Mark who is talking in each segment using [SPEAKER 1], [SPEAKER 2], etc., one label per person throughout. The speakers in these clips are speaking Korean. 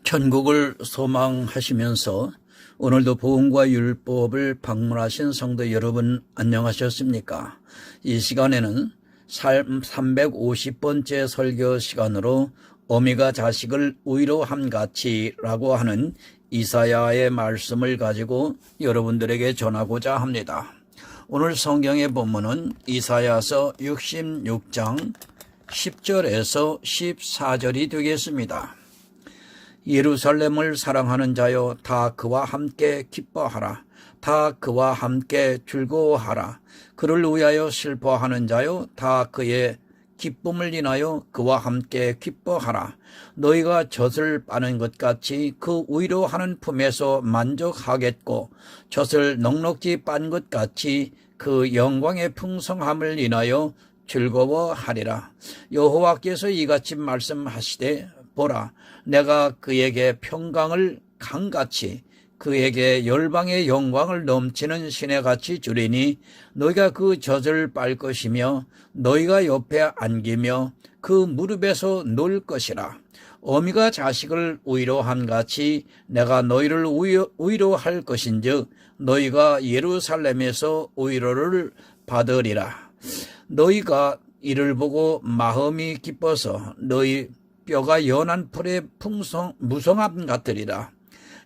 [SPEAKER 1] 천국을 소망하시면서 오늘도 복음과 율법을 방문하신 성도 여러분 안녕하셨습니까? 이 시간에는 삶 350번째 설교 시간으로 어미가 자식을 위로함같이라고 하는 이사야의 말씀을 가지고 여러분들에게 전하고자 합니다. 오늘 성경의 본문은 이사야서 66장 10절에서 14절이 되겠습니다. 예루살렘을 사랑하는 자여, 다 그와 함께 기뻐하라. 다 그와 함께 즐거워하라. 그를 위하여 슬퍼하는 자여, 다 그의 기쁨을 인하여 그와 함께 기뻐하라. 너희가 젖을 빠는 것 같이 그 위로하는 품에서 만족하겠고, 젖을 넉넉히 빤 것 같이 그 영광의 풍성함을 인하여 즐거워하리라. 여호와께서 이같이 말씀하시되, 보라, 내가 그에게 평강을 강같이 그에게 열방의 영광을 넘치는 시내같이 주리니 너희가 그 젖을 빨 것이며 너희가 옆에 안기며 그 무릎에서 놀 것이라. 어미가 자식을 위로함같이 내가 너희를 위로할 것인즉 너희가 예루살렘에서 위로를 받으리라. 너희가 이를 보고 마음이 기뻐서 너희 뼈가 연한 풀의 무성함 같으리라.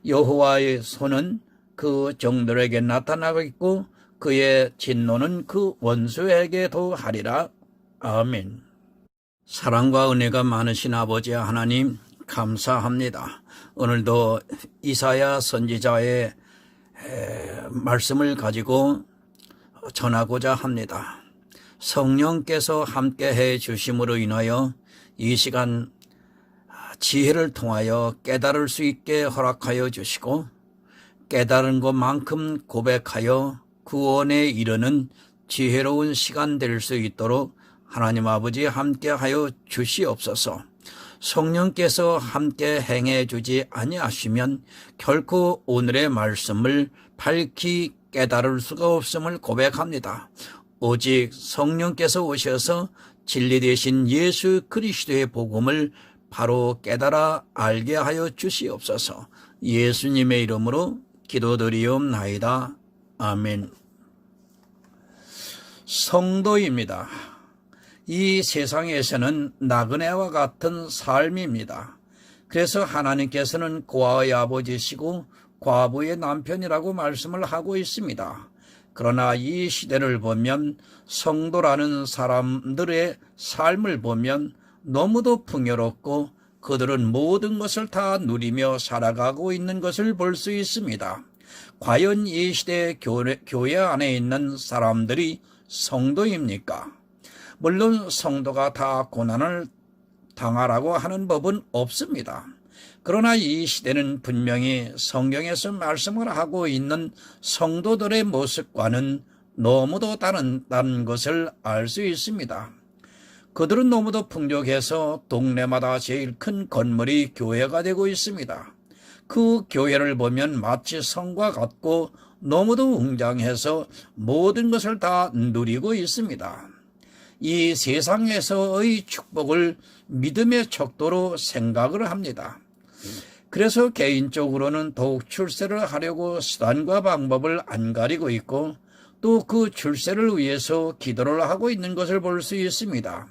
[SPEAKER 1] 여호와의 손은 그 종들에게 나타나고 있고 그의 진노는 그 원수에게도 하리라. 아멘. 사랑과 은혜가 많으신 아버지 하나님 감사합니다. 오늘도 이사야 선지자의 말씀을 가지고 전하고자 합니다. 성령께서 함께해 주심으로 인하여 이 시간 지혜를 통하여 깨달을 수 있게 허락하여 주시고 깨달은 것만큼 고백하여 구원에 이르는 지혜로운 시간 될 수 있도록 하나님 아버지 함께하여 주시옵소서. 성령께서 함께 행해 주지 아니하시면 결코 오늘의 말씀을 밝히 깨달을 수가 없음을 고백합니다. 오직 성령께서 오셔서 진리 되신 예수 그리스도의 복음을 바로 깨달아 알게 하여 주시옵소서. 예수님의 이름으로 기도드리옵나이다. 아멘. 성도입니다. 이 세상에서는 나그네와 같은 삶입니다. 그래서 하나님께서는 고아의 아버지시고 과부의 남편이라고 말씀을 하고 있습니다. 그러나 이 시대를 보면 성도라는 사람들의 삶을 보면 너무도 풍요롭고 그들은 모든 것을 다 누리며 살아가고 있는 것을 볼 수 있습니다. 과연 이 시대 교회 안에 있는 사람들이 성도입니까? 물론 성도가 다 고난을 당하라고 하는 법은 없습니다. 그러나 이 시대는 분명히 성경에서 말씀을 하고 있는 성도들의 모습과는 너무도 다른 것을 알 수 있습니다. 그들은 너무도 풍족해서 동네마다 제일 큰 건물이 교회가 되고 있습니다. 그 교회를 보면 마치 성과 같고 너무도 웅장해서 모든 것을 다 누리고 있습니다. 이 세상에서의 축복을 믿음의 척도로 생각을 합니다. 그래서 개인적으로는 더욱 출세를 하려고 수단과 방법을 안 가리고 있고 또 그 출세를 위해서 기도를 하고 있는 것을 볼 수 있습니다.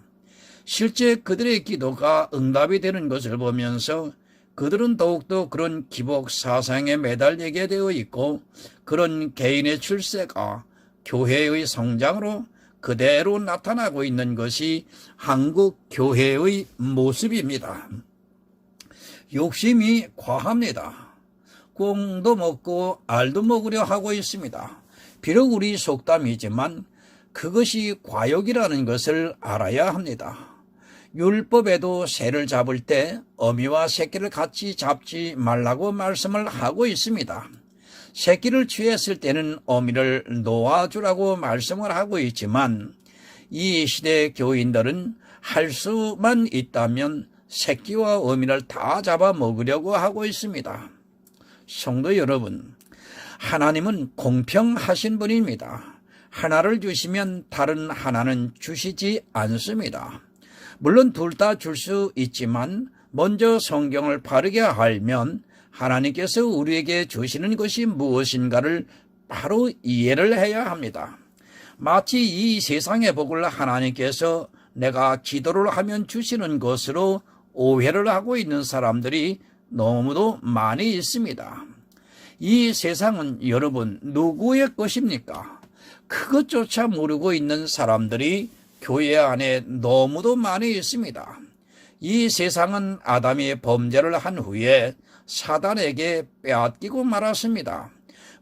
[SPEAKER 1] 실제 그들의 기도가 응답이 되는 것을 보면서 그들은 더욱더 그런 기복 사상에 매달리게 되어 있고 그런 개인의 출세가 교회의 성장으로 그대로 나타나고 있는 것이 한국 교회의 모습입니다. 욕심이 과합니다. 꽁도 먹고 알도 먹으려 하고 있습니다. 비록 우리 속담이지만 그것이 과욕이라는 것을 알아야 합니다. 율법에도 새를 잡을 때 어미와 새끼를 같이 잡지 말라고 말씀을 하고 있습니다. 새끼를 취했을 때는 어미를 놓아주라고 말씀을 하고 있지만 이 시대 교인들은 할 수만 있다면 새끼와 어미를 다 잡아먹으려고 하고 있습니다. 성도 여러분, 하나님은 공평하신 분입니다. 하나를 주시면 다른 하나는 주시지 않습니다. 물론 둘 다 줄 수 있지만 먼저 성경을 바르게 알면 하나님께서 우리에게 주시는 것이 무엇인가를 바로 이해를 해야 합니다. 마치 이 세상의 복을 하나님께서 내가 기도를 하면 주시는 것으로 오해를 하고 있는 사람들이 너무도 많이 있습니다. 이 세상은 여러분 누구의 것입니까? 그것조차 모르고 있는 사람들이 교회 안에 너무도 많이 있습니다. 이 세상은 아담이 범죄를 한 후에 사단에게 빼앗기고 말았습니다.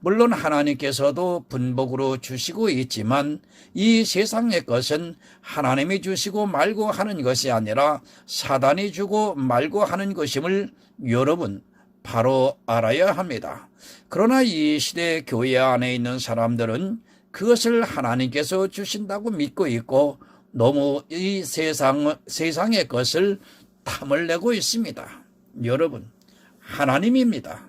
[SPEAKER 1] 물론 하나님께서도 분복으로 주시고 있지만 이 세상의 것은 하나님이 주시고 말고 하는 것이 아니라 사단이 주고 말고 하는 것임을 여러분 바로 알아야 합니다. 그러나 이 시대 교회 안에 있는 사람들은 그것을 하나님께서 주신다고 믿고 있고 너무 이 세상의 것을 탐을 내고 있습니다. 여러분, 하나님입니다.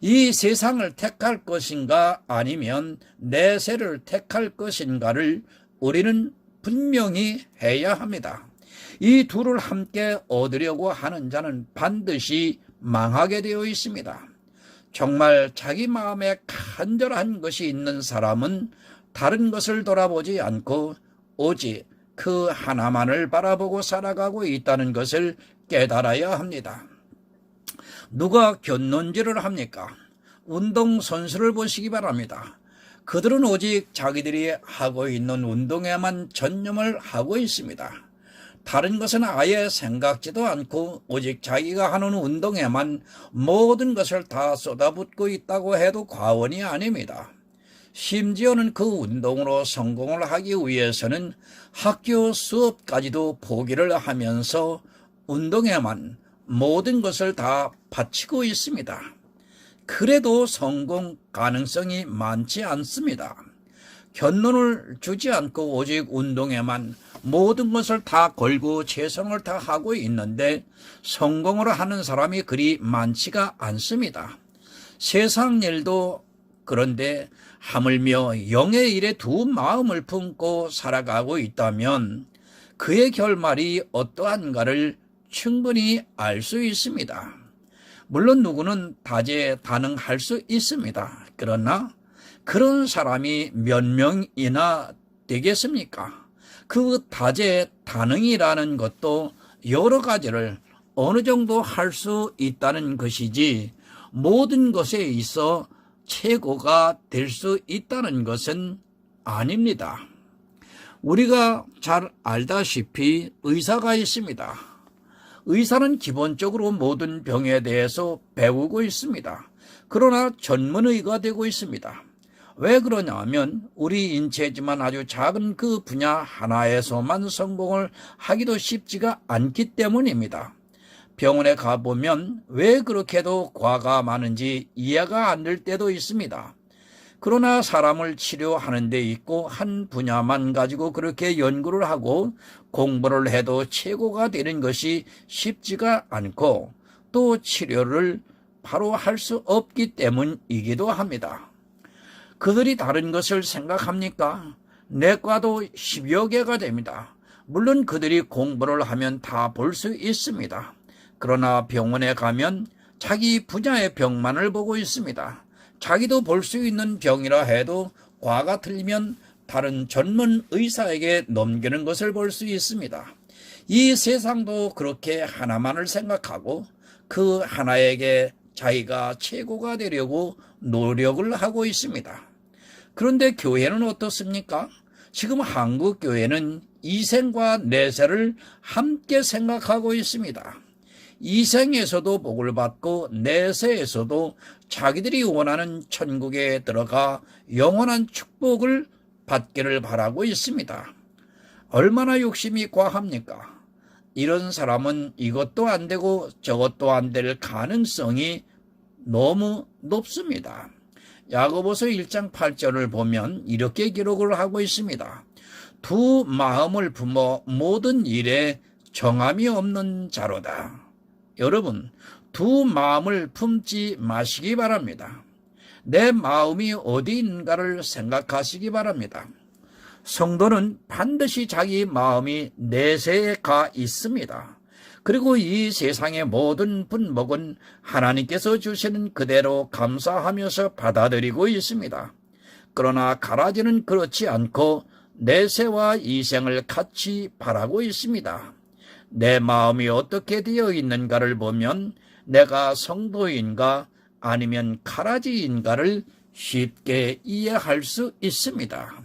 [SPEAKER 1] 이 세상을 택할 것인가 아니면 내세를 택할 것인가를 우리는 분명히 해야 합니다. 이 둘을 함께 얻으려고 하는 자는 반드시 망하게 되어 있습니다. 정말 자기 마음에 간절한 것이 있는 사람은 다른 것을 돌아보지 않고 오직 그 하나만을 바라보고 살아가고 있다는 것을 깨달아야 합니다. 누가 견눈질을 합니까? 운동선수를 보시기 바랍니다. 그들은 오직 자기들이 하고 있는 운동에만 전념을 하고 있습니다. 다른 것은 아예 생각지도 않고 오직 자기가 하는 운동에만 모든 것을 다 쏟아붓고 있다고 해도 과언이 아닙니다. 심지어는 그 운동으로 성공을 하기 위해서는 학교 수업까지도 포기를 하면서 운동에만 모든 것을 다 바치고 있습니다. 그래도 성공 가능성이 많지 않습니다. 견론을 주지 않고 오직 운동에만 모든 것을 다 걸고 최선을 다하고 있는데 성공을 하는 사람이 그리 많지가 않습니다. 세상 일도 그런데 하물며 영의 일에 두 마음을 품고 살아가고 있다면 그의 결말이 어떠한가를 충분히 알 수 있습니다. 물론 누구는 다재다능할 수 있습니다. 그러나 그런 사람이 몇 명이나 되겠습니까? 그 다재다능이라는 것도 여러 가지를 어느 정도 할 수 있다는 것이지 모든 것에 있어 최고가 될 수 있다는 것은 아닙니다. 우리가 잘 알다시피 의사가 있습니다. 의사는 기본적으로 모든 병에 대해서 배우고 있습니다. 그러나 전문의가 되고 있습니다. 왜 그러냐면 우리 인체지만 아주 작은 그 분야 하나에서만 성공을 하기도 쉽지가 않기 때문입니다. 병원에 가보면 왜 그렇게도 과가 많은지 이해가 안 될 때도 있습니다. 그러나 사람을 치료하는 데 있고 한 분야만 가지고 그렇게 연구를 하고 공부를 해도 최고가 되는 것이 쉽지가 않고 또 치료를 바로 할 수 없기 때문이기도 합니다. 그들이 다른 것을 생각합니까? 내과도 10여 개가 됩니다. 물론 그들이 공부를 하면 다 볼 수 있습니다. 그러나 병원에 가면 자기 분야의 병만을 보고 있습니다. 자기도 볼 수 있는 병이라 해도 과가 틀리면 다른 전문 의사에게 넘기는 것을 볼 수 있습니다. 이 세상도 그렇게 하나만을 생각하고 그 하나에게 자기가 최고가 되려고 노력을 하고 있습니다. 그런데 교회는 어떻습니까? 지금 한국 교회는 이생과 내세를 함께 생각하고 있습니다. 이생에서도 복을 받고 내세에서도 자기들이 원하는 천국에 들어가 영원한 축복을 받기를 바라고 있습니다. 얼마나 욕심이 과합니까? 이런 사람은 이것도 안 되고 저것도 안 될 가능성이 너무 높습니다. 야고보서 1장 8절을 보면 이렇게 기록을 하고 있습니다. 두 마음을 품어 모든 일에 정함이 없는 자로다. 여러분, 두 마음을 품지 마시기 바랍니다. 내 마음이 어디 있는가를 생각하시기 바랍니다. 성도는 반드시 자기 마음이 내세에 가 있습니다. 그리고 이 세상의 모든 분복은 하나님께서 주시는 그대로 감사하면서 받아들이고 있습니다. 그러나 가라지는 그렇지 않고 내세와 이생을 같이 바라고 있습니다. 내 마음이 어떻게 되어 있는가를 보면 내가 성도인가 아니면 가라지인가를 쉽게 이해할 수 있습니다.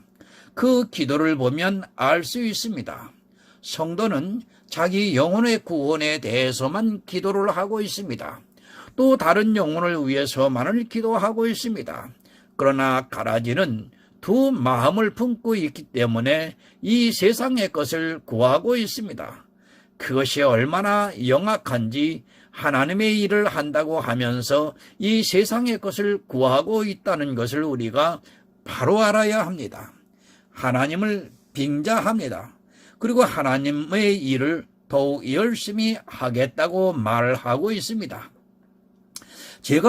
[SPEAKER 1] 그 기도를 보면 알 수 있습니다. 성도는 자기 영혼의 구원에 대해서만 기도를 하고 있습니다. 또 다른 영혼을 위해서만을 기도하고 있습니다. 그러나 가라지는 두 마음을 품고 있기 때문에 이 세상의 것을 구하고 있습니다. 그것이 얼마나 영악한지 하나님의 일을 한다고 하면서 이 세상의 것을 구하고 있다는 것을 우리가 바로 알아야 합니다. 하나님을 빙자합니다. 그리고 하나님의 일을 더욱 열심히 하겠다고 말하고 있습니다. 제게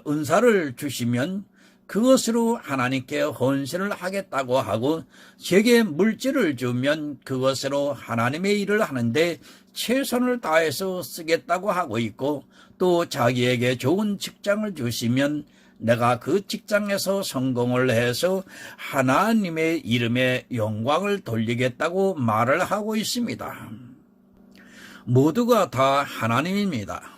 [SPEAKER 1] 은사를 주시면 그것으로 하나님께 헌신을 하겠다고 하고, 제게 물질을 주면 그것으로 하나님의 일을 하는데 최선을 다해서 쓰겠다고 하고 있고, 또 자기에게 좋은 직장을 주시면 내가 그 직장에서 성공을 해서 하나님의 이름에 영광을 돌리겠다고 말을 하고 있습니다. 모두가 다 하나님입니다.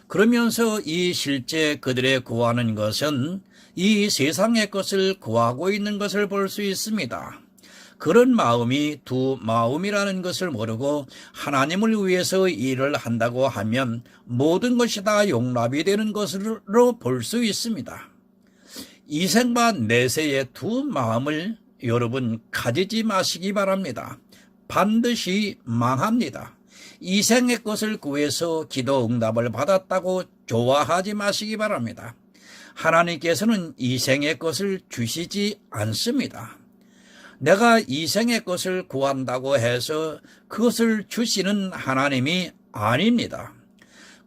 [SPEAKER 1] 그러면서 이 실제 그들의 구하는 것은 이 세상의 것을 구하고 있는 것을 볼 수 있습니다. 그런 마음이 두 마음이라는 것을 모르고 하나님을 위해서 일을 한다고 하면 모든 것이 다 용납이 되는 것으로 볼 수 있습니다. 이생과 내세의 두 마음을 여러분 가지지 마시기 바랍니다. 반드시 망합니다. 이생의 것을 구해서 기도 응답을 받았다고 좋아하지 마시기 바랍니다. 하나님께서는 이생의 것을 주시지 않습니다. 내가 이생의 것을 구한다고 해서 그것을 주시는 하나님이 아닙니다.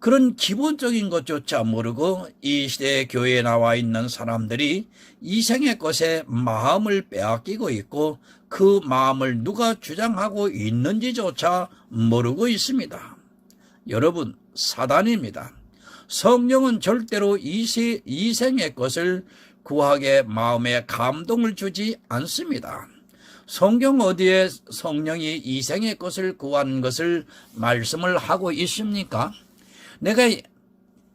[SPEAKER 1] 그런 기본적인 것조차 모르고 이 시대의 교회에 나와 있는 사람들이 이생의 것에 마음을 빼앗기고 있고 그 마음을 누가 주장하고 있는지조차 모르고 있습니다. 여러분, 사단입니다. 성령은 절대로 이생의 것을 구하게 마음에 감동을 주지 않습니다. 성경 어디에 성령이 이생의 것을 구하는 것을 말씀을 하고 있습니까? 내가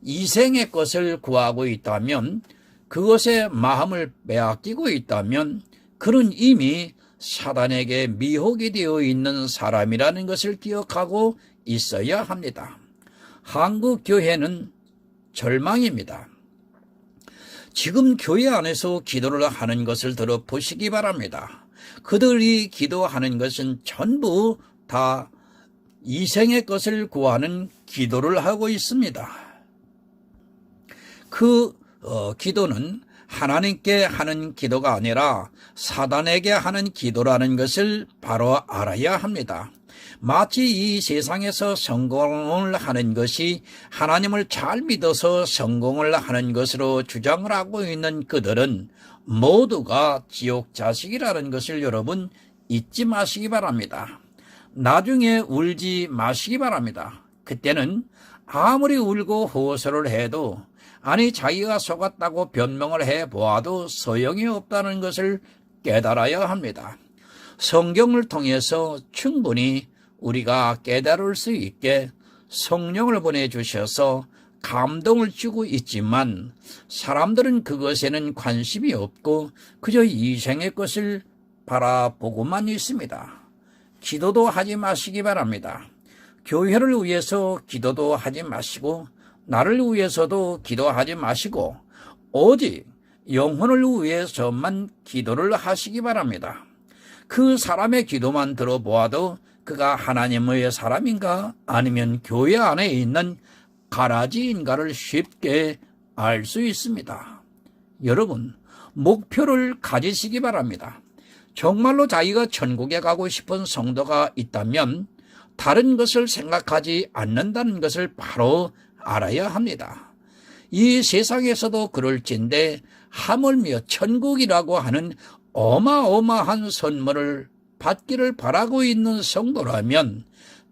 [SPEAKER 1] 이생의 것을 구하고 있다면, 그것에 마음을 빼앗기고 있다면 그는 이미 사단에게 미혹이 되어 있는 사람이라는 것을 기억하고 있어야 합니다. 한국 교회는 절망입니다. 지금 교회 안에서 기도를 하는 것을 들어보시기 바랍니다. 그들이 기도하는 것은 전부 다 이생의 것을 구하는 기도를 하고 있습니다. 그 기도는 하나님께 하는 기도가 아니라 사단에게 하는 기도라는 것을 바로 알아야 합니다. 마치 이 세상에서 성공을 하는 것이 하나님을 잘 믿어서 성공을 하는 것으로 주장을 하고 있는 그들은 모두가 지옥 자식이라는 것을 여러분 잊지 마시기 바랍니다. 나중에 울지 마시기 바랍니다. 그때는 아무리 울고 호소를 해도, 아니 자기가 속았다고 변명을 해보아도 소용이 없다는 것을 깨달아야 합니다. 성경을 통해서 충분히 우리가 깨달을 수 있게 성령을 보내주셔서 감동을 주고 있지만, 사람들은 그것에는 관심이 없고 그저 이생의 것을 바라보고만 있습니다. 기도도 하지 마시기 바랍니다. 교회를 위해서 기도도 하지 마시고 나를 위해서도 기도하지 마시고 오직 영혼을 위해서만 기도를 하시기 바랍니다. 그 사람의 기도만 들어보아도 그가 하나님의 사람인가 아니면 교회 안에 있는 가라지인가를 쉽게 알 수 있습니다. 여러분, 목표를 가지시기 바랍니다. 정말로 자기가 천국에 가고 싶은 성도가 있다면 다른 것을 생각하지 않는다는 것을 바로 알아야 합니다. 이 세상에서도 그럴진데 하물며 천국이라고 하는 어마어마한 선물을 받기를 바라고 있는 성도라면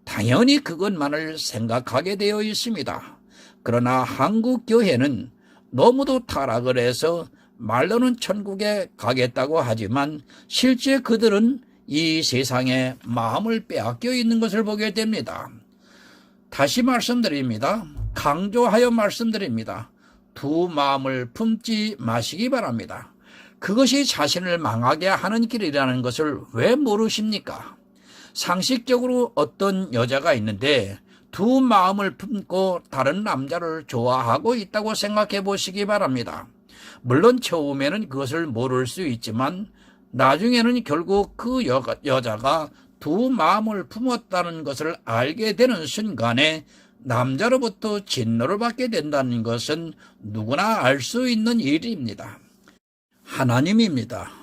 [SPEAKER 1] 당연히 그것만을 생각하게 되어 있습니다. 그러나 한국 교회는 너무도 타락을 해서 말로는 천국에 가겠다고 하지만 실제 그들은 이 세상에 마음을 빼앗겨 있는 것을 보게 됩니다. 다시 말씀드립니다. 강조하여 말씀드립니다. 두 마음을 품지 마시기 바랍니다. 그것이 자신을 망하게 하는 길이라는 것을 왜 모르십니까? 상식적으로 어떤 여자가 있는데 두 마음을 품고 다른 남자를 좋아하고 있다고 생각해 보시기 바랍니다. 물론 처음에는 그것을 모를 수 있지만 나중에는 결국 그 여자가 두 마음을 품었다는 것을 알게 되는 순간에 남자로부터 진노를 받게 된다는 것은 누구나 알 수 있는 일입니다. 하나님입니다.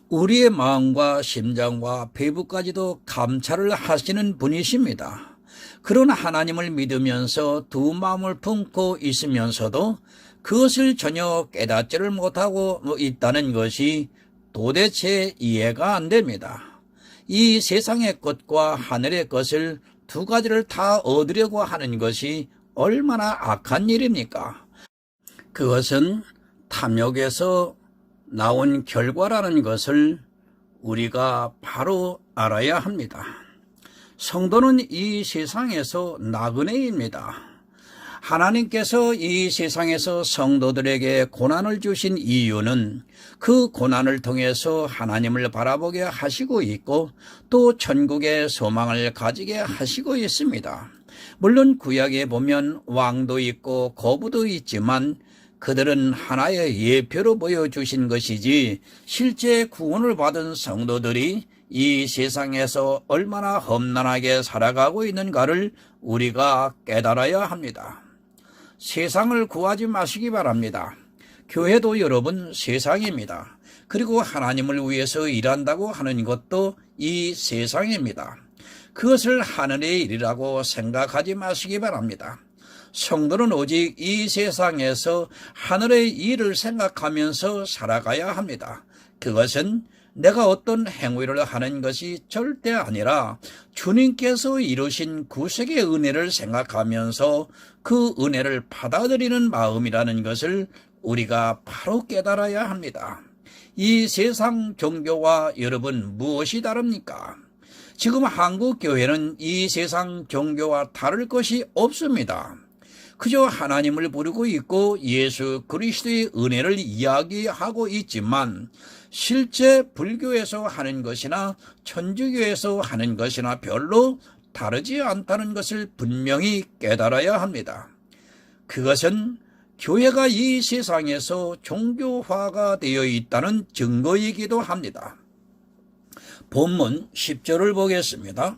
[SPEAKER 1] 우리의 마음과 심장과 배부까지도 감찰을 하시는 분이십니다. 그런 하나님을 믿으면서 두 마음을 품고 있으면서도 그것을 전혀 깨닫지를 못하고 있다는 것이 도대체 이해가 안 됩니다. 이 세상의 것과 하늘의 것을 두 가지를 다 얻으려고 하는 것이 얼마나 악한 일입니까? 그것은 탐욕에서 나온 결과라는 것을 우리가 바로 알아야 합니다. 성도는 이 세상에서 나그네입니다. 하나님께서 이 세상에서 성도들에게 고난을 주신 이유는 그 고난을 통해서 하나님을 바라보게 하시고 있고 또 천국의 소망을 가지게 하시고 있습니다. 물론 구약에 보면 왕도 있고 거부도 있지만 그들은 하나의 예표로 보여주신 것이지 실제 구원을 받은 성도들이 이 세상에서 얼마나 험난하게 살아가고 있는가를 우리가 깨달아야 합니다. 세상을 구하지 마시기 바랍니다. 교회도 여러분 세상입니다. 그리고 하나님을 위해서 일한다고 하는 것도 이 세상입니다. 그것을 하늘의 일이라고 생각하지 마시기 바랍니다. 성도는 오직 이 세상에서 하늘의 일을 생각하면서 살아가야 합니다. 그것은 내가 어떤 행위를 하는 것이 절대 아니라 주님께서 이루신 구속의 은혜를 생각하면서 그 은혜를 받아들이는 마음이라는 것을 우리가 바로 깨달아야 합니다. 이 세상 종교와 여러분 무엇이 다릅니까? 지금 한국 교회는 이 세상 종교와 다를 것이 없습니다. 그저 하나님을 부르고 있고 예수 그리스도의 은혜를 이야기하고 있지만 실제 불교에서 하는 것이나 천주교에서 하는 것이나 별로 다르지 않다는 것을 분명히 깨달아야 합니다. 그것은 교회가 이 세상에서 종교화가 되어 있다는 증거이기도 합니다. 본문 10절을 보겠습니다.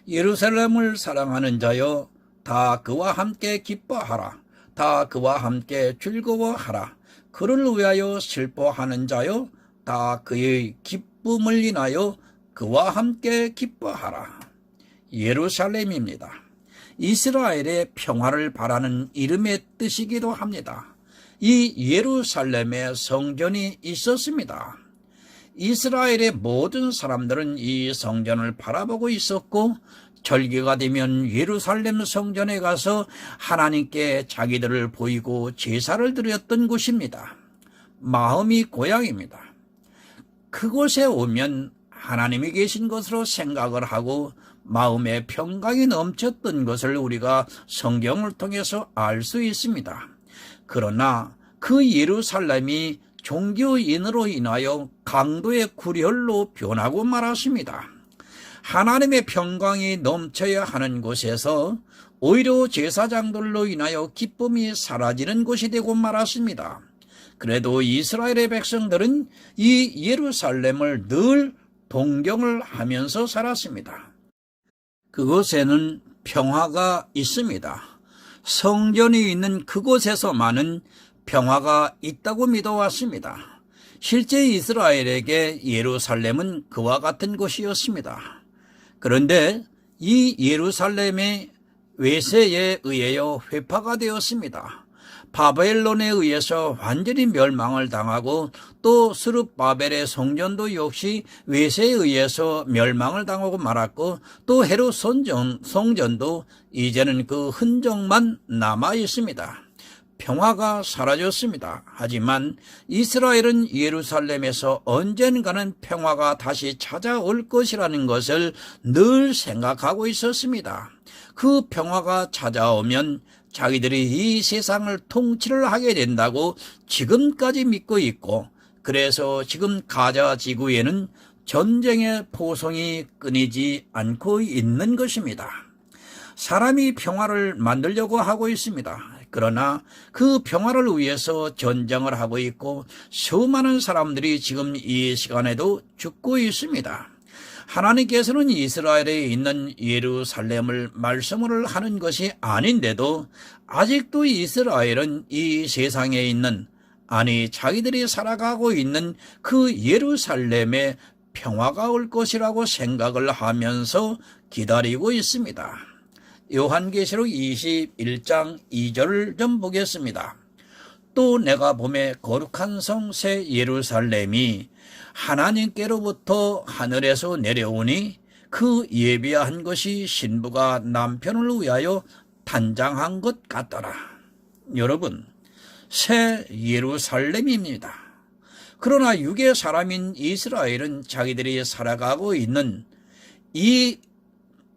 [SPEAKER 1] 예루살렘을 사랑하는 자여 다 그와 함께 기뻐하라. 다 그와 함께 즐거워하라. 그를 위하여 슬퍼하는 자여 다 그의 기쁨을 인하여 그와 함께 기뻐하라. 예루살렘입니다. 이스라엘의 평화를 바라는 이름의 뜻이기도 합니다. 이 예루살렘에 성전이 있었습니다. 이스라엘의 모든 사람들은 이 성전을 바라보고 있었고 절기가 되면 예루살렘 성전에 가서 하나님께 자기들을 보이고 제사를 드렸던 곳입니다. 마음이 고향입니다. 그곳에 오면 하나님이 계신 것으로 생각을 하고 마음에 평강이 넘쳤던 것을 우리가 성경을 통해서 알 수 있습니다. 그러나 그 예루살렘이 종교인으로 인하여 강도의 구렬로 변하고 말았습니다. 하나님의 평강이 넘쳐야 하는 곳에서 오히려 제사장들로 인하여 기쁨이 사라지는 곳이 되고 말았습니다. 그래도 이스라엘의 백성들은 이 예루살렘을 늘 동경을 하면서 살았습니다. 그곳에는 평화가 있습니다. 성전이 있는 그곳에서만은 평화가 있다고 믿어왔습니다. 실제 이스라엘에게 예루살렘은 그와 같은 곳이었습니다. 그런데 이 예루살렘의 외세에 의하여 회파가 되었습니다. 바벨론에 의해서 완전히 멸망을 당하고 또 스룹바벨의 성전도 역시 외세에 의해서 멸망을 당하고 말았고 또 헤롯 성전도 이제는 그 흔적만 남아 있습니다. 평화가 사라졌습니다. 하지만 이스라엘은 예루살렘에서 언젠가는 평화가 다시 찾아올 것이라는 것을 늘 생각하고 있었습니다. 그 평화가 찾아오면 자기들이 이 세상을 통치를 하게 된다고 지금까지 믿고 있고, 그래서 지금 가자 지구에는 전쟁의 포성이 끊이지 않고 있는 것입니다. 사람이 평화를 만들려고 하고 있습니다. 그러나 그 평화를 위해서 전쟁을 하고 있고 수많은 사람들이 지금 이 시간에도 죽고 있습니다. 하나님께서는 이스라엘에 있는 예루살렘을 말씀을 하는 것이 아닌데도 아직도 이스라엘은 이 세상에 있는, 아니 자기들이 살아가고 있는 그 예루살렘에 평화가 올 것이라고 생각을 하면서 기다리고 있습니다. 요한계시록 21장 2절을 좀 보겠습니다. 또 내가 보매 거룩한 성 새 예루살렘이 하나님께로부터 하늘에서 내려오니 그 예비한 것이 신부가 남편을 위하여 단장한 것 같더라. 여러분, 새 예루살렘입니다. 그러나 육의 사람인 이스라엘은 자기들이 살아가고 있는 이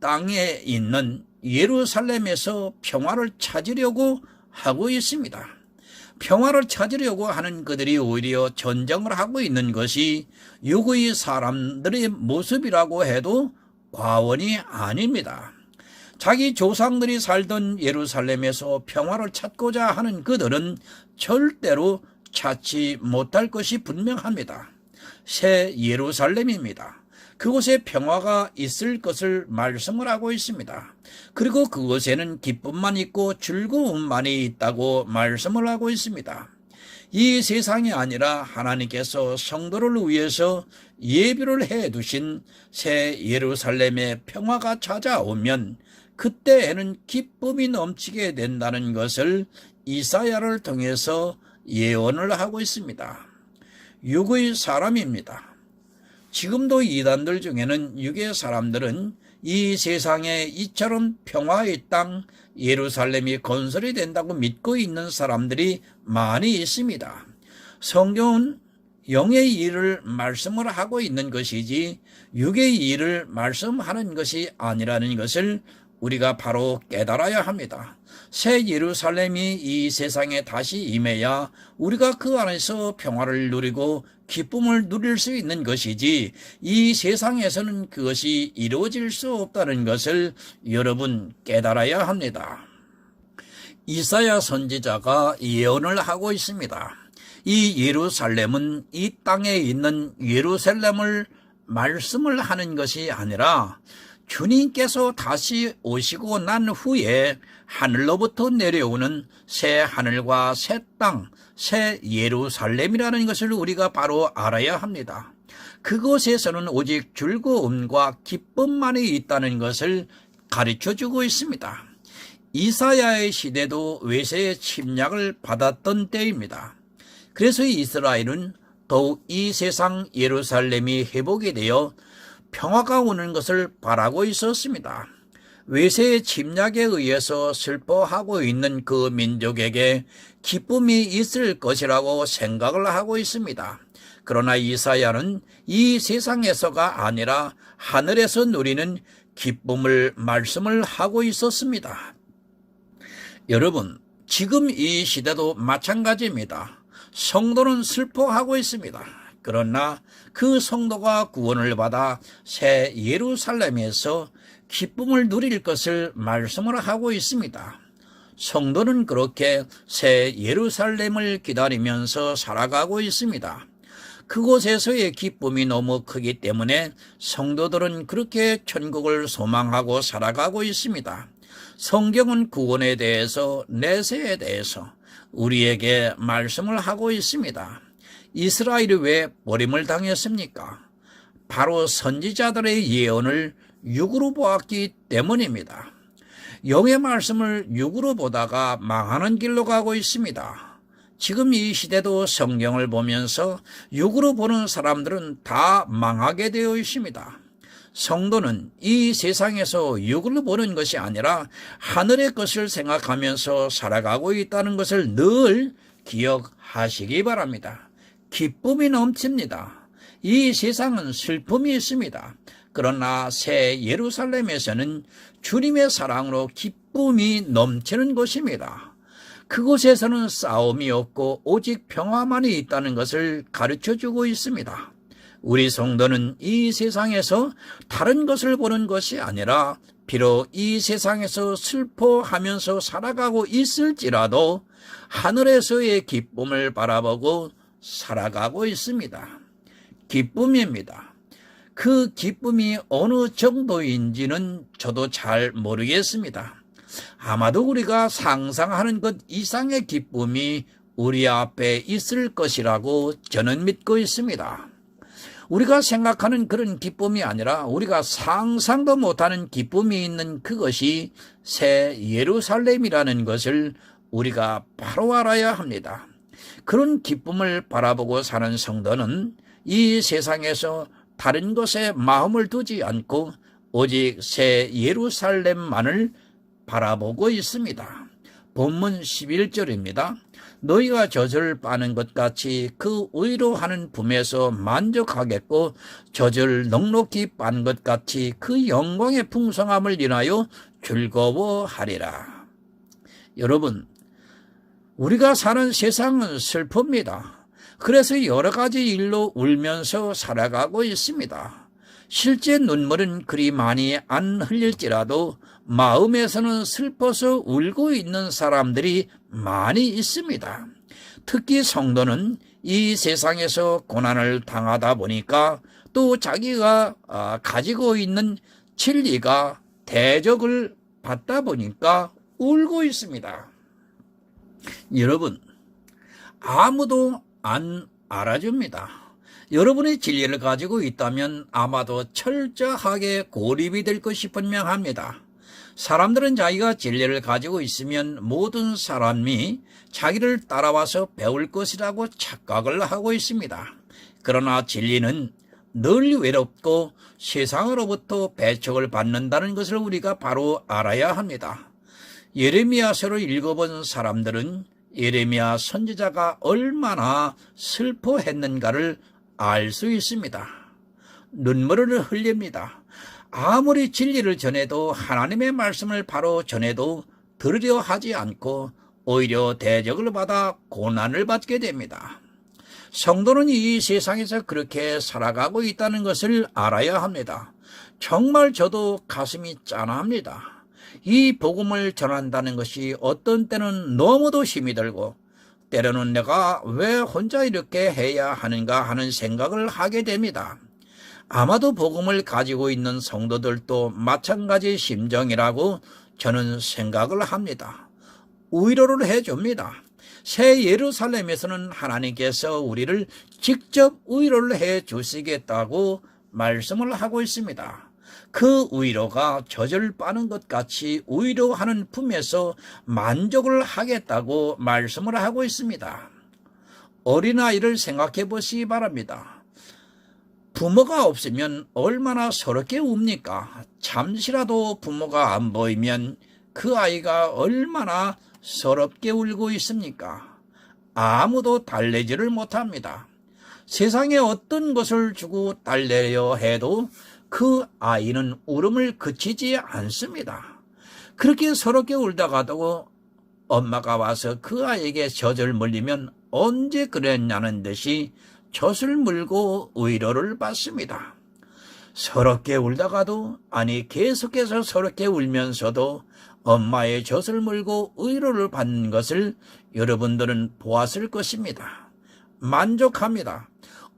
[SPEAKER 1] 땅에 있는 예루살렘에서 평화를 찾으려고 하고 있습니다. 평화를 찾으려고 하는 그들이 오히려 전쟁을 하고 있는 것이 육의 사람들의 모습이라고 해도 과언이 아닙니다. 자기 조상들이 살던 예루살렘에서 평화를 찾고자 하는 그들은 절대로 찾지 못할 것이 분명합니다. 새 예루살렘입니다. 그곳에 평화가 있을 것을 말씀을 하고 있습니다. 그리고 그곳에는 기쁨만 있고 즐거움만이 있다고 말씀을 하고 있습니다. 이 세상이 아니라 하나님께서 성도를 위해서 예비를 해두신 새 예루살렘의 평화가 찾아오면 그때에는 기쁨이 넘치게 된다는 것을 이사야를 통해서 예언을 하고 있습니다. 육의 사람입니다. 지금도 이단들 중에는 육의 사람들은 이 세상에 이처럼 평화의 땅 예루살렘이 건설이 된다고 믿고 있는 사람들이 많이 있습니다. 성경은 영의 일을 말씀을 하고 있는 것이지 육의 일을 말씀하는 것이 아니라는 것을 우리가 바로 깨달아야 합니다. 새 예루살렘이 이 세상에 다시 임해야 우리가 그 안에서 평화를 누리고 기쁨을 누릴 수 있는 것이지 이 세상에서는 그것이 이루어질 수 없다는 것을 여러분 깨달아야 합니다. 이사야 선지자가 예언을 하고 있습니다. 이 예루살렘은 이 땅에 있는 예루살렘을 말씀을 하는 것이 아니라 주님께서 다시 오시고 난 후에 하늘로부터 내려오는 새 하늘과 새 땅, 새 예루살렘이라는 것을 우리가 바로 알아야 합니다. 그곳에서는 오직 즐거움과 기쁨만이 있다는 것을 가르쳐주고 있습니다. 이사야의 시대도 외세의 침략을 받았던 때입니다. 그래서 이스라엘은 더욱 이 세상 예루살렘이 회복이 되어 평화가 오는 것을 바라고 있었습니다. 외세의 침략에 의해서 슬퍼하고 있는 그 민족에게 기쁨이 있을 것이라고 생각을 하고 있습니다. 그러나 이사야는 이 세상에서가 아니라 하늘에서 누리는 기쁨을 말씀을 하고 있었습니다. 여러분, 지금 이 시대도 마찬가지입니다. 성도는 슬퍼하고 있습니다. 그러나 그 성도가 구원을 받아 새 예루살렘에서 기쁨을 누릴 것을 말씀을 하고 있습니다. 성도는 그렇게 새 예루살렘을 기다리면서 살아가고 있습니다. 그곳에서의 기쁨이 너무 크기 때문에 성도들은 그렇게 천국을 소망하고 살아가고 있습니다. 성경은 구원에 대해서, 내세에 대해서 우리에게 말씀을 하고 있습니다. 이스라엘이 왜 버림을 당했습니까? 바로 선지자들의 예언을 육으로 보았기 때문입니다. 영의 말씀을 육으로 보다가 망하는 길로 가고 있습니다. 지금 이 시대도 성경을 보면서 육으로 보는 사람들은 다 망하게 되어 있습니다. 성도는 이 세상에서 육으로 보는 것이 아니라 하늘의 것을 생각하면서 살아가고 있다는 것을 늘 기억하시기 바랍니다. 기쁨이 넘칩니다. 이 세상은 슬픔이 있습니다. 그러나 새 예루살렘에서는 주님의 사랑으로 기쁨이 넘치는 곳입니다. 그곳에서는 싸움이 없고 오직 평화만이 있다는 것을 가르쳐주고 있습니다. 우리 성도는 이 세상에서 다른 것을 보는 것이 아니라 비록 이 세상에서 슬퍼하면서 살아가고 있을지라도 하늘에서의 기쁨을 바라보고 살아가고 있습니다. 기쁨입니다. 그 기쁨이 어느 정도인지는 저도 잘 모르겠습니다. 아마도 우리가 상상하는 것 이상의 기쁨이 우리 앞에 있을 것이라고 저는 믿고 있습니다. 우리가 생각하는 그런 기쁨이 아니라 우리가 상상도 못하는 기쁨이 있는 그것이 새 예루살렘이라는 것을 우리가 바로 알아야 합니다. 그런 기쁨을 바라보고 사는 성도는 이 세상에서 다른 것에 마음을 두지 않고 오직 새 예루살렘만을 바라보고 있습니다. 본문 11절입니다. 너희가 젖을 빠는 것 같이 그 의로 하는 품에서 만족하겠고 젖을 넉넉히 빤 것 같이 그 영광의 풍성함을 인하여 즐거워하리라. 여러분, 우리가 사는 세상은 슬픕니다. 그래서 여러 가지 일로 울면서 살아가고 있습니다. 실제 눈물은 그리 많이 안 흘릴지라도 마음에서는 슬퍼서 울고 있는 사람들이 많이 있습니다. 특히 성도는 이 세상에서 고난을 당하다 보니까 또 자기가 가지고 있는 진리가 대적을 받다 보니까 울고 있습니다. 여러분, 아무도 안 알아줍니다. 여러분의 진리를 가지고 있다면 아마도 철저하게 고립이 될 것이 분명합니다. 사람들은 자기가 진리를 가지고 있으면 모든 사람이 자기를 따라와서 배울 것이라고 착각을 하고 있습니다. 그러나 진리는 늘 외롭고 세상으로부터 배척을 받는다는 것을 우리가 바로 알아야 합니다. 예레미야서를 읽어본 사람들은 예레미야 선지자가 얼마나 슬퍼했는가를 알 수 있습니다. 눈물을 흘립니다. 아무리 진리를 전해도 하나님의 말씀을 바로 전해도 들으려 하지 않고 오히려 대적을 받아 고난을 받게 됩니다. 성도는 이 세상에서 그렇게 살아가고 있다는 것을 알아야 합니다. 정말 저도 가슴이 짠합니다. 이 복음을 전한다는 것이 어떤 때는 너무도 힘이 들고 때로는 내가 왜 혼자 이렇게 해야 하는가 하는 생각을 하게 됩니다. 아마도 복음을 가지고 있는 성도들도 마찬가지 심정이라고 저는 생각을 합니다. 위로를 해줍니다. 새 예루살렘에서는 하나님께서 우리를 직접 위로를 해 주시겠다고 말씀을 하고 있습니다. 그 위로가 젖을 빠는 것 같이 위로하는 품에서 만족을 하겠다고 말씀을 하고 있습니다. 어린아이를 생각해 보시기 바랍니다. 부모가 없으면 얼마나 서럽게 웁니까? 잠시라도 부모가 안 보이면 그 아이가 얼마나 서럽게 울고 있습니까? 아무도 달래지를 못합니다. 세상에 어떤 것을 주고 달래려 해도 그 아이는 울음을 그치지 않습니다. 그렇게 서럽게 울다가도 엄마가 와서 그 아이에게 젖을 물리면 언제 그랬냐는 듯이 젖을 물고 위로를 받습니다. 서럽게 울다가도 계속해서 서럽게 울면서도 엄마의 젖을 물고 위로를 받는 것을 여러분들은 보았을 것입니다. 만족합니다.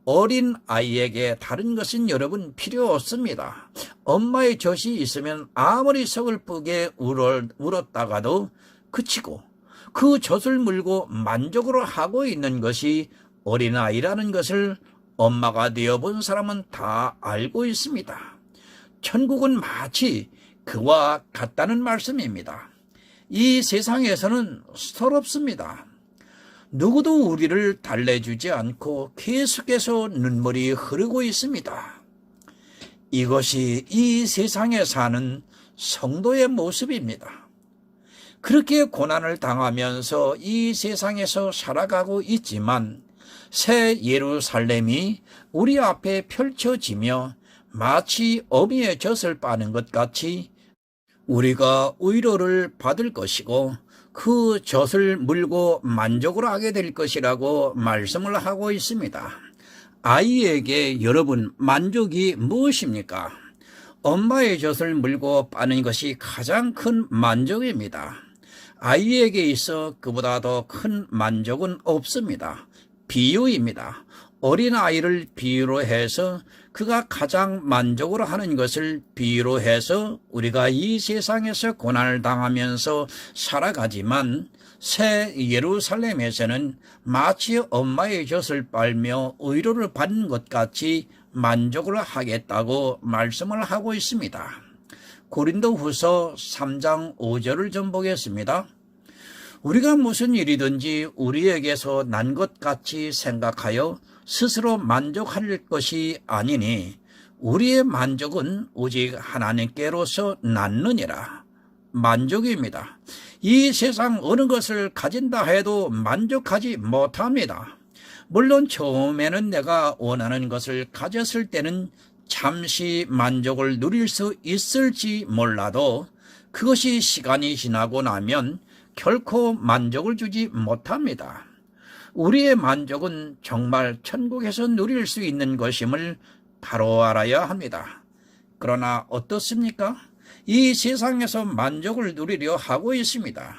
[SPEAKER 1] 어린 아이에게 다른 것은 여러분 필요 없습니다. 엄마의 젖이 있으면 아무리 서글프게 울었다가도 그치고 그 젖을 물고 만족으로 하고 있는 것이 어린아이라는 것을 엄마가 되어본 사람은 다 알고 있습니다. 천국은 마치 그와 같다는 말씀입니다. 이 세상에서는 서럽습니다. 누구도 우리를 달래주지 않고 계속해서 눈물이 흐르고 있습니다. 이것이 이 세상에 사는 성도의 모습입니다. 그렇게 고난을 당하면서 이 세상에서 살아가고 있지만 새 예루살렘이 우리 앞에 펼쳐지며 마치 어미의 젖을 빠는 것 같이 우리가 위로를 받을 것이고 그 젖을 물고 만족을 하게 될 것이라고 말씀을 하고 있습니다. 아이에게 여러분, 만족이 무엇입니까? 엄마의 젖을 물고 빠는 것이 가장 큰 만족입니다. 아이에게 있어 그보다 더 큰 만족은 없습니다. 비유입니다. 어린아이를 비유로 해서 그가 가장 만족을 하는 것을 비유로 해서 우리가 이 세상에서 고난을 당하면서 살아가지만 새 예루살렘에서는 마치 엄마의 젖을 빨며 위로를 받는 것 같이 만족을 하겠다고 말씀을 하고 있습니다. 고린도후서 3장 5절을 좀 보겠습니다. 우리가 무슨 일이든지 우리에게서 난 것 같이 생각하여 스스로 만족할 것이 아니니 우리의 만족은 오직 하나님께로서 낳느니라. 만족입니다. 이 세상 어느 것을 가진다 해도 만족하지 못합니다. 물론 처음에는 내가 원하는 것을 가졌을 때는 잠시 만족을 누릴 수 있을지 몰라도 그것이 시간이 지나고 나면 결코 만족을 주지 못합니다. 우리의 만족은 정말 천국에서 누릴 수 있는 것임을 바로 알아야 합니다. 그러나 어떻습니까? 이 세상에서 만족을 누리려 하고 있습니다.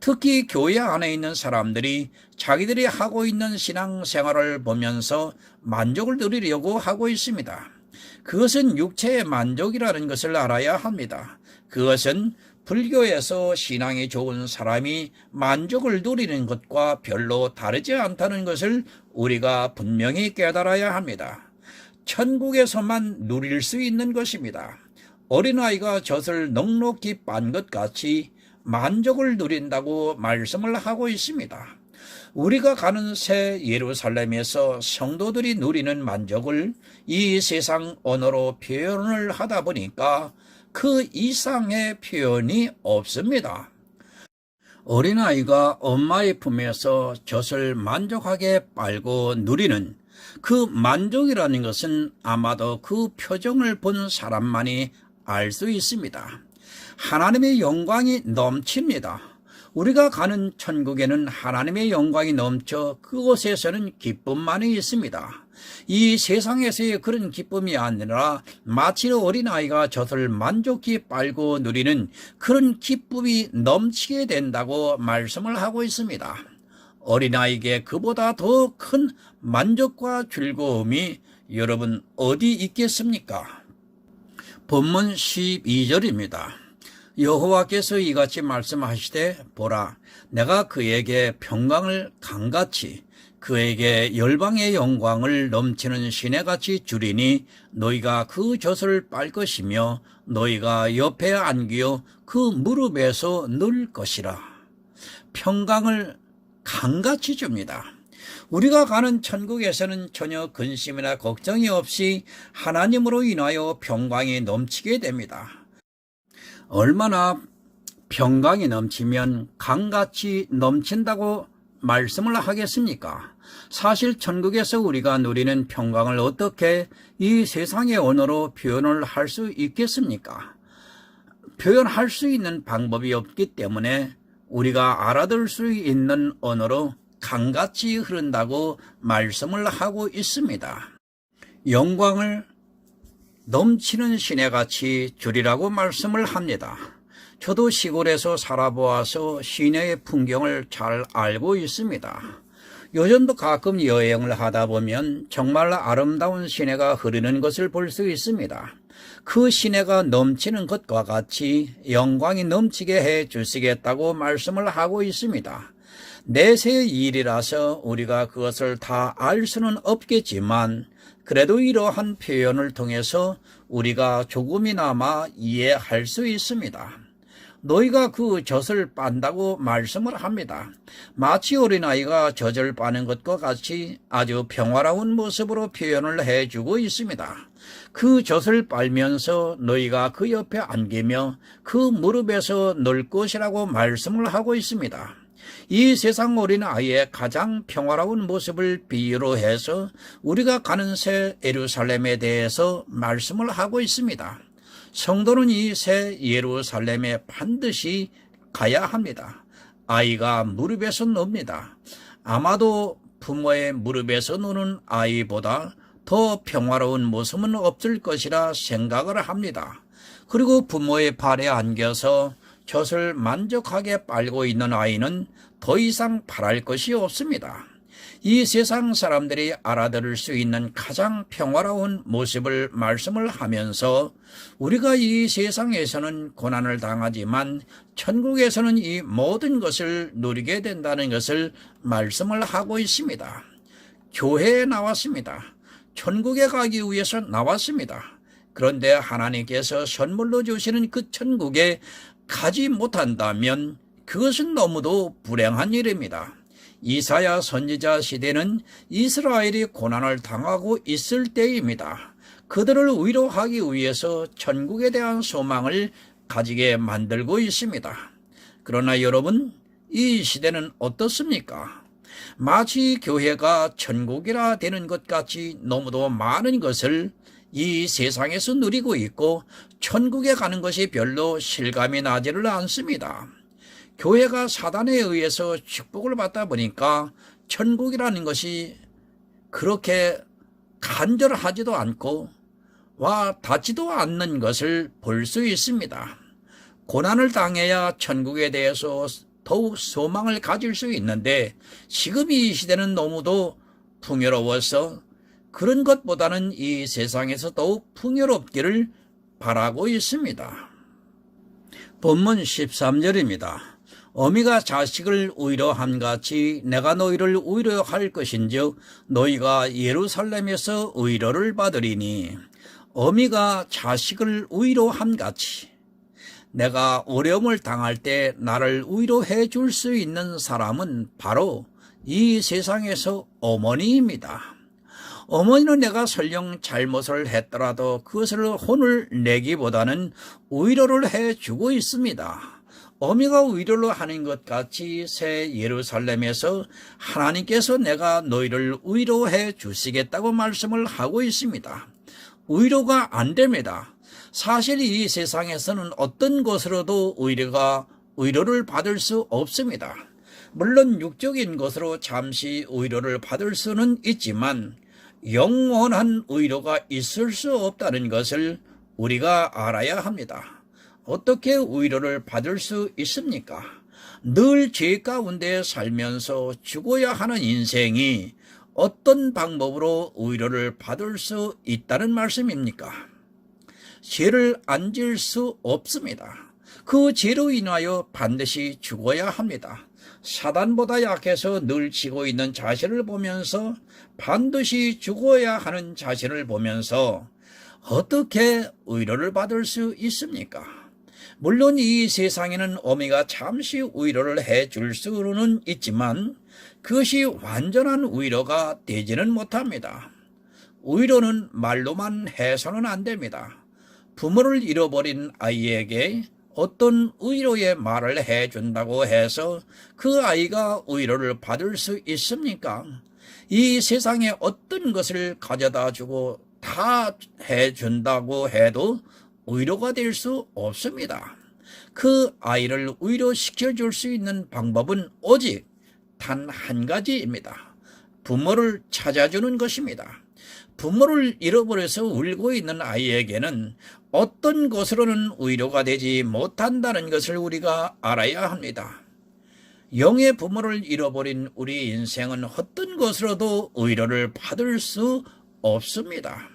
[SPEAKER 1] 특히 교회 안에 있는 사람들이 자기들이 하고 있는 신앙생활을 보면서 만족을 누리려고 하고 있습니다. 그것은 육체의 만족이라는 것을 알아야 합니다. 그것은 불교에서 신앙이 좋은 사람이 만족을 누리는 것과 별로 다르지 않다는 것을 우리가 분명히 깨달아야 합니다. 천국에서만 누릴 수 있는 것입니다. 어린아이가 젖을 넉넉히 빤 것 같이 만족을 누린다고 말씀을 하고 있습니다. 우리가 가는 새 예루살렘에서 성도들이 누리는 만족을 이 세상 언어로 표현을 하다 보니까 그 이상의 표현이 없습니다. 어린아이가 엄마의 품에서 젖을 만족하게 빨고 누리는 그 만족이라는 것은 아마도 그 표정을 본 사람만이 알 수 있습니다. 하나님의 영광이 넘칩니다. 우리가 가는 천국에는 하나님의 영광이 넘쳐 그곳에서는 기쁨만이 있습니다. 이 세상에서의 그런 기쁨이 아니라 마치 어린아이가 젖을 만족히 빨고 누리는 그런 기쁨이 넘치게 된다고 말씀을 하고 있습니다. 어린아이에게 그보다 더 큰 만족과 즐거움이 여러분 어디 있겠습니까? 본문 12절입니다. 여호와께서 이같이 말씀하시되 보라 내가 그에게 평강을 강같이 그에게 열방의 영광을 넘치는 시내같이 주리니 너희가 그 젖을 빨 것이며 너희가 옆에 안기어 그 무릎에서 누울 것이라. 평강을 강같이 줍니다. 우리가 가는 천국에서는 전혀 근심이나 걱정이 없이 하나님으로 인하여 평강이 넘치게 됩니다. 얼마나 평강이 넘치면 강같이 넘친다고 말씀을 하겠습니까? 사실 천국에서 우리가 누리는 평강을 어떻게 이 세상의 언어로 표현을 할 수 있겠습니까? 표현할 수 있는 방법이 없기 때문에 우리가 알아들 수 있는 언어로 강같이 흐른다고 말씀을 하고 있습니다. 영광을 넘치는 시내같이 주리라고 말씀을 합니다. 저도 시골에서 살아보아서 시내의 풍경을 잘 알고 있습니다. 요즘도 가끔 여행을 하다 보면 정말 아름다운 시내가 흐르는 것을 볼 수 있습니다. 그 시내가 넘치는 것과 같이 영광이 넘치게 해 주시겠다고 말씀을 하고 있습니다. 내세의 일이라서 우리가 그것을 다 알 수는 없겠지만 그래도 이러한 표현을 통해서 우리가 조금이나마 이해할 수 있습니다. 너희가 그 젖을 빤다고 말씀을 합니다. 마치 어린아이가 젖을 빠는 것과 같이 아주 평화로운 모습으로 표현을 해주고 있습니다. 그 젖을 빨면서 너희가 그 옆에 안기며 그 무릎에서 놀 것이라고 말씀을 하고 있습니다. 이 세상 어린아이의 가장 평화로운 모습을 비유로 해서 우리가 가는 새 예루살렘에 대해서 말씀을 하고 있습니다. 성도는 이 새 예루살렘에 반드시 가야 합니다. 아이가 무릎에서 놉니다. 아마도 부모의 무릎에서 노는 아이보다 더 평화로운 모습은 없을 것이라 생각을 합니다. 그리고 부모의 발에 안겨서 젖을 만족하게 빨고 있는 아이는 더 이상 바랄 것이 없습니다. 이 세상 사람들이 알아들을 수 있는 가장 평화로운 모습을 말씀을 하면서 우리가 이 세상에서는 고난을 당하지만 천국에서는 이 모든 것을 누리게 된다는 것을 말씀을 하고 있습니다. 교회에 나왔습니다. 천국에 가기 위해서 나왔습니다. 그런데 하나님께서 선물로 주시는 그 천국에 가지 못한다면 그것은 너무도 불행한 일입니다. 이사야 선지자 시대는 이스라엘이 고난을 당하고 있을 때입니다. 그들을 위로하기 위해서 천국에 대한 소망을 가지게 만들고 있습니다. 그러나 여러분, 이 시대는 어떻습니까? 마치 교회가 천국이라 되는 것 같이 너무도 많은 것을 이 세상에서 누리고 있고 천국에 가는 것이 별로 실감이 나지를 않습니다. 교회가 사단에 의해서 축복을 받다 보니까 천국이라는 것이 그렇게 간절하지도 않고 와 닿지도 않는 것을 볼 수 있습니다. 고난을 당해야 천국에 대해서 더욱 소망을 가질 수 있는데 지금 이 시대는 너무도 풍요로워서 그런 것보다는 이 세상에서 더욱 풍요롭기를 바라고 있습니다. 본문 13절입니다. 어미가 자식을 위로함같이 내가 너희를 위로할 것인즉 너희가 예루살렘에서 위로를 받으리니 어미가 자식을 위로함같이 내가 어려움을 당할 때 나를 위로해 줄 수 있는 사람은 바로 이 세상에서 어머니입니다. 어머니는 내가 설령 잘못을 했더라도 그것을 혼을 내기보다는 위로를 해주고 있습니다. 어미가 위로를 하는 것 같이 새 예루살렘에서 하나님께서 내가 너희를 위로해 주시겠다고 말씀을 하고 있습니다. 위로가 안 됩니다. 사실 이 세상에서는 어떤 것으로도 위로를 받을 수 없습니다. 물론 육적인 것으로 잠시 위로를 받을 수는 있지만 영원한 위로가 있을 수 없다는 것을 우리가 알아야 합니다. 어떻게 위로를 받을 수 있습니까? 늘 죄 가운데 살면서 죽어야 하는 인생이 어떤 방법으로 위로를 받을 수 있다는 말씀입니까? 죄를 안 질 수 없습니다. 그 죄로 인하여 반드시 죽어야 합니다. 사단보다 약해서 늘 지고 있는 자신을 보면서 반드시 죽어야 하는 자신을 보면서 어떻게 위로를 받을 수 있습니까? 물론 이 세상에는 어미가 잠시 위로를 해줄 수는 있지만 그것이 완전한 위로가 되지는 못합니다. 위로는 말로만 해서는 안 됩니다. 부모를 잃어버린 아이에게 어떤 위로의 말을 해준다고 해서 그 아이가 위로를 받을 수 있습니까? 이 세상에 어떤 것을 가져다 주고 다 해준다고 해도 위로가 될 수 없습니다. 그 아이를 위로시켜 줄 수 있는 방법은 오직 단 한 가지입니다. 부모를 찾아주는 것입니다. 부모를 잃어버려서 울고 있는 아이에게는 어떤 것으로는 위로가 되지 못한다는 것을 우리가 알아야 합니다. 영의 부모를 잃어버린 우리 인생은 어떤 것으로도 위로를 받을 수 없습니다.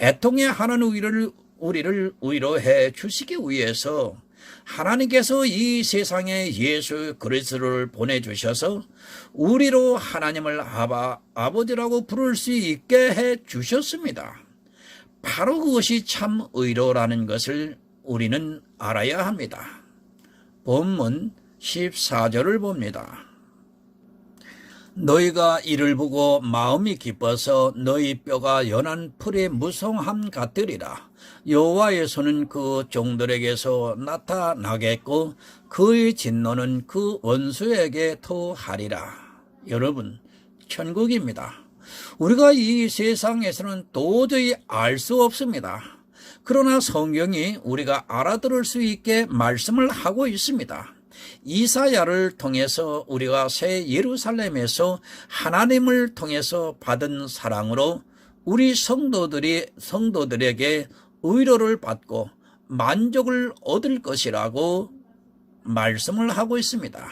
[SPEAKER 1] 애통해 하는 우리를 위로해 주시기 위해서 하나님께서 이 세상에 예수 그리스도를 보내주셔서 우리로 하나님을 아버지라고 부를 수 있게 해 주셨습니다. 바로 그것이 참 의로라는 것을 우리는 알아야 합니다. 본문 14절을 봅니다. 너희가 이를 보고 마음이 기뻐서 너희 뼈가 연한 풀의 무성함 같으리라. 여호와의 손은 그 종들에게서 나타나겠고 그의 진노는 그 원수에게 토하리라. 여러분, 천국입니다. 우리가 이 세상에서는 도저히 알 수 없습니다. 그러나 성경이 우리가 알아들을 수 있게 말씀을 하고 있습니다. 이사야를 통해서 우리가 새 예루살렘에서 하나님을 통해서 받은 사랑으로 우리 성도들에게 의로를 받고 만족을 얻을 것이라고 말씀을 하고 있습니다.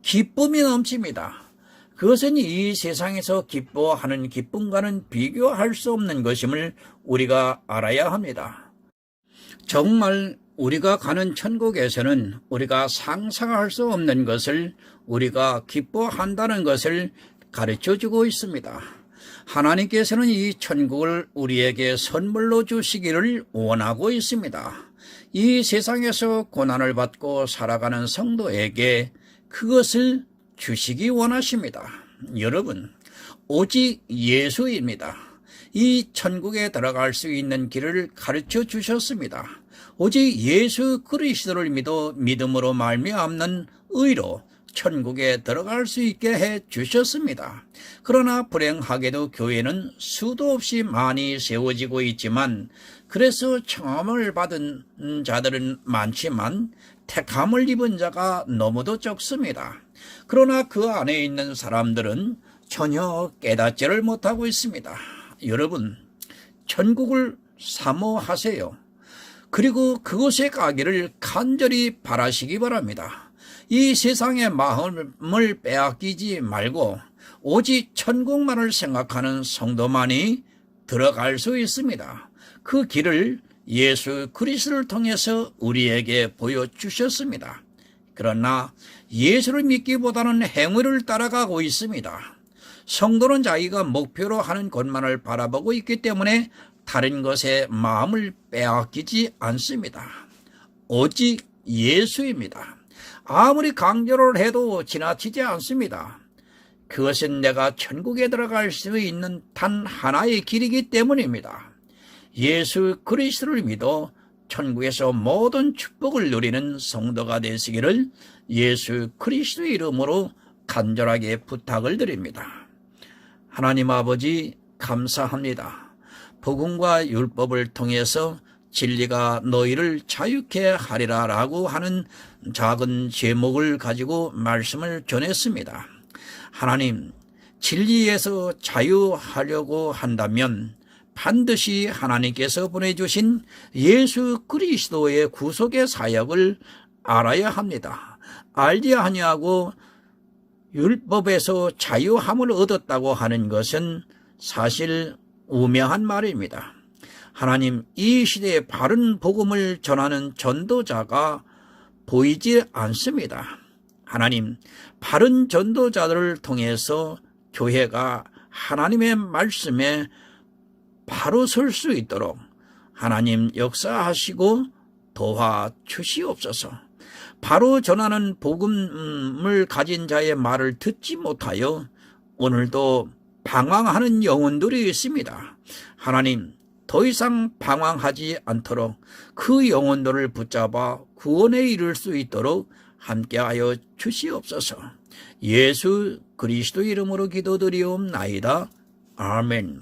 [SPEAKER 1] 기쁨이 넘칩니다. 그것은 이 세상에서 기뻐하는 기쁨과는 비교할 수 없는 것임을 우리가 알아야 합니다. 정말 우리가 가는 천국에서는 우리가 상상할 수 없는 것을 우리가 기뻐한다는 것을 가르쳐주고 있습니다. 하나님께서는 이 천국을 우리에게 선물로 주시기를 원하고 있습니다. 이 세상에서 고난을 받고 살아가는 성도에게 그것을 주시기 원하십니다. 여러분, 오직 예수입니다. 이 천국에 들어갈 수 있는 길을 가르쳐 주셨습니다. 오직 예수 그리스도를 믿음으로 말미암는 의로 천국에 들어갈 수 있게 해 주셨습니다. 그러나 불행하게도 교회는 수도 없이 많이 세워지고 있지만, 그래서 청함을 받은 자들은 많지만 택함을 입은 자가 너무도 적습니다. 그러나 그 안에 있는 사람들은 전혀 깨닫지를 못하고 있습니다. 여러분, 천국을 사모하세요. 그리고 그곳에 가기를 간절히 바라시기 바랍니다. 이 세상의 마음을 빼앗기지 말고 오직 천국만을 생각하는 성도만이 들어갈 수 있습니다. 그 길을 예수 그리스도를 통해서 우리에게 보여주셨습니다. 그러나 예수를 믿기보다는 행위를 따라가고 있습니다. 성도는 자기가 목표로 하는 것만을 바라보고 있기 때문에 다른 것에 마음을 빼앗기지 않습니다. 오직 예수입니다. 아무리 강조를 해도 지나치지 않습니다. 그것은 내가 천국에 들어갈 수 있는 단 하나의 길이기 때문입니다. 예수 그리스도를 믿어 천국에서 모든 축복을 누리는 성도가 되시기를 예수 그리스도의 이름으로 간절하게 부탁을 드립니다. 하나님 아버지, 감사합니다. 복음과 율법을 통해서 진리가 너희를 자유케 하리라 라고 하는 작은 제목을 가지고 말씀을 전했습니다. 하나님, 진리에서 자유하려고 한다면 반드시 하나님께서 보내주신 예수 그리스도의 구속의 사역을 알아야 합니다. 알지 아니하고 율법에서 자유함을 얻었다고 하는 것은 사실 우매한 말입니다. 하나님, 이 시대에 바른 복음을 전하는 전도자가 보이지 않습니다. 하나님, 바른 전도자들을 통해서 교회가 하나님의 말씀에 바로 설 수 있도록 하나님 역사하시고 도와주시옵소서. 바로 전하는 복음을 가진 자의 말을 듣지 못하여 오늘도 방황하는 영혼들이 있습니다. 하나님, 더 이상 방황하지 않도록 그 영혼들을 붙잡아 구원에 이를 수 있도록 함께하여 주시옵소서. 예수 그리스도 이름으로 기도드리옵나이다. 아멘.